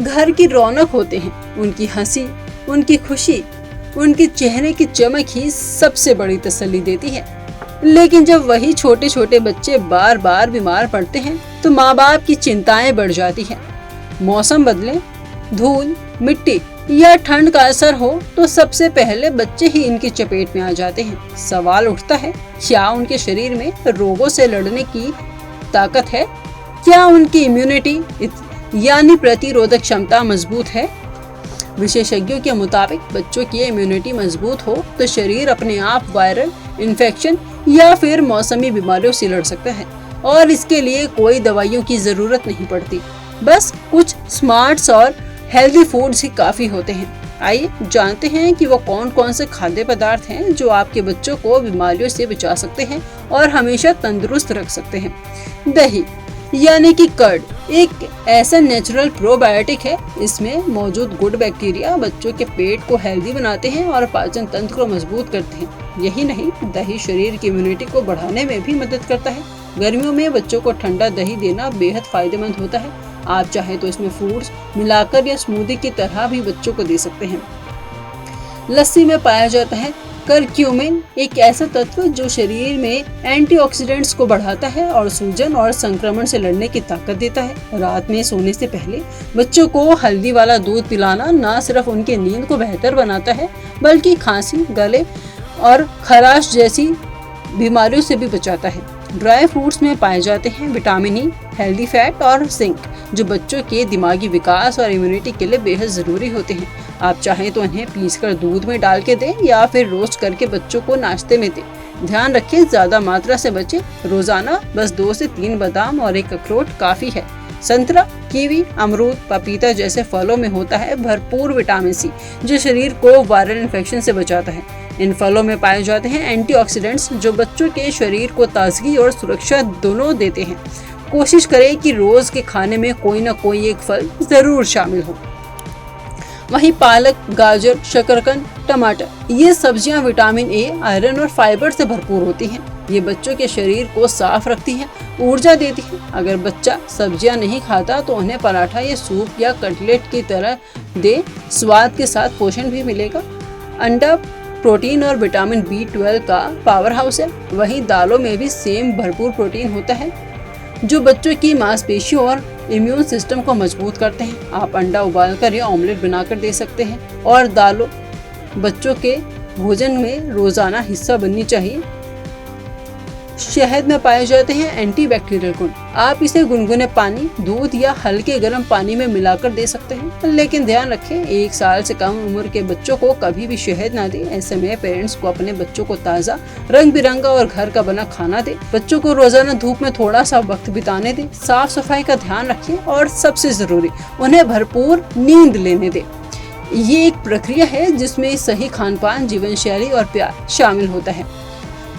घर की रौनक होते हैं। उनकी हंसी, उनकी खुशी, उनके चेहरे की चमक ही सबसे बड़ी तसल्ली देती है। लेकिन जब वही छोटे छोटे बच्चे बार बार बीमार पड़ते हैं तो माँ बाप की चिंताएं बढ़ जाती हैं। मौसम बदले, धूल, मिट्टी या ठंड का असर हो तो सबसे पहले बच्चे ही इनकी चपेट में आ जाते हैं। सवाल उठता है, क्या उनके शरीर में रोगों से लड़ने की ताकत है? क्या उनकी इम्यूनिटी यानी प्रतिरोधक क्षमता मजबूत है? विशेषज्ञों के मुताबिक बच्चों की इम्यूनिटी मजबूत हो तो शरीर अपने आप वायरल इन्फेक्शन या फिर मौसमी बीमारियों से लड़ सकता है और इसके लिए कोई दवाइयों की जरूरत नहीं पड़ती। बस कुछ स्मार्ट्स और हेल्दी फूड्स ही काफी होते हैं। आइए जानते हैं कि वो कौन कौन से खाद्य पदार्थ हैं जो आपके बच्चों को बीमारियों से बचा सकते हैं और हमेशा तंदुरुस्त रख सकते हैं। दही यानी कि कर्ड एक ऐसा नेचुरल प्रोबायोटिक है। इसमें मौजूद गुड बैक्टीरिया बच्चों के पेट को हेल्दी बनाते हैं और पाचन तंत्र को मजबूत करते हैं। यही नहीं, दही शरीर की इम्यूनिटी को बढ़ाने में भी मदद करता है। गर्मियों में बच्चों को ठंडा दही देना बेहद फायदेमंद होता है। आप चाहे तो इसमें फ्रूट्स मिलाकर या स्मूदी की तरह भी बच्चों को दे सकते हैं। लस्सी में पाया जाता है करक्यूमिन, एक ऐसा तत्व जो शरीर में एंटीऑक्सीडेंट्स को बढ़ाता है और सूजन और संक्रमण से लड़ने की ताकत देता है। रात में सोने से पहले बच्चों को हल्दी वाला दूध पिलाना न सिर्फ उनकी नींद को बेहतर बनाता है बल्कि खांसी, गले और खराश जैसी बीमारियों से भी बचाता है। ड्राई फ्रूट्स में पाए जाते हैं विटामिन ई, हेल्दी फैट और जिंक जो बच्चों के दिमागी विकास और इम्यूनिटी के लिए बेहद जरूरी होते हैं। आप चाहें तो इन्हें पीसकर दूध में डाल के दें या फिर रोस्ट करके बच्चों को नाश्ते में दें। ध्यान रखें, ज्यादा मात्रा से बचें। रोजाना बस 2 से 3 बादाम और 1 अखरोट काफी है। संतरा, कीवी, अमरूद, पपीता जैसे फलों में होता है भरपूर विटामिन सी जो शरीर को वायरल इन्फेक्शन से बचाता है। इन फलों में पाए जाते हैं एंटीऑक्सीडेंट्स जो बच्चों के शरीर को ताजगी और सुरक्षा दोनों देते हैं। कोशिश करें कि रोज के खाने में कोई न कोई एक फल जरूर शामिल हो। वहीं पालक, गाजर, शकरकंद, टमाटर ये सब्जियां विटामिन ए, आयरन और फाइबर से भरपूर होती हैं। ये बच्चों के शरीर को साफ रखती हैं, ऊर्जा देती हैं। अगर बच्चा सब्जियां नहीं खाता तो उन्हें पराठा या सूप या कटलेट की तरह दे, स्वाद के साथ पोषण भी मिलेगा। अंडा प्रोटीन और विटामिन B12 का पावर हाउस है। वहीं दालों में भी सेम भरपूर प्रोटीन होता है जो बच्चों की मांसपेशियों और इम्यून सिस्टम को मजबूत करते हैं। आप अंडा उबालकर या ऑमलेट बनाकर दे सकते हैं और दालों बच्चों के भोजन में रोजाना हिस्सा बननी चाहिए। शहद में पाए जाते हैं एंटीबैक्टीरियल गुण। आप इसे गुनगुने पानी, दूध या हल्के गर्म पानी में मिलाकर दे सकते हैं। लेकिन ध्यान रखें, 1 साल से कम उम्र के बच्चों को कभी भी शहद ना दें। ऐसे में पेरेंट्स को अपने बच्चों को ताज़ा, रंग बिरंगा और घर का बना खाना दें। बच्चों को रोजाना धूप में थोड़ा सा वक्त बिताने दें। साफ सफाई का ध्यान रखें और सबसे जरूरी उन्हें भरपूर नींद लेने दें। ये एक प्रक्रिया है जिसमें सही खान-पान, जीवन शैली और प्यार शामिल होता है।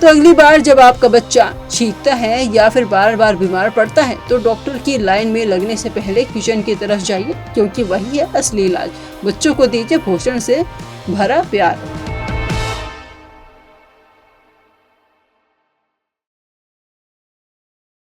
तो अगली बार जब आपका बच्चा छींकता है या फिर बार बार बीमार पड़ता है तो डॉक्टर की लाइन में लगने से पहले किचन की तरफ जाइए, क्योंकि वही है असली इलाज। बच्चों को दीजिए पोषण से भरा प्यार।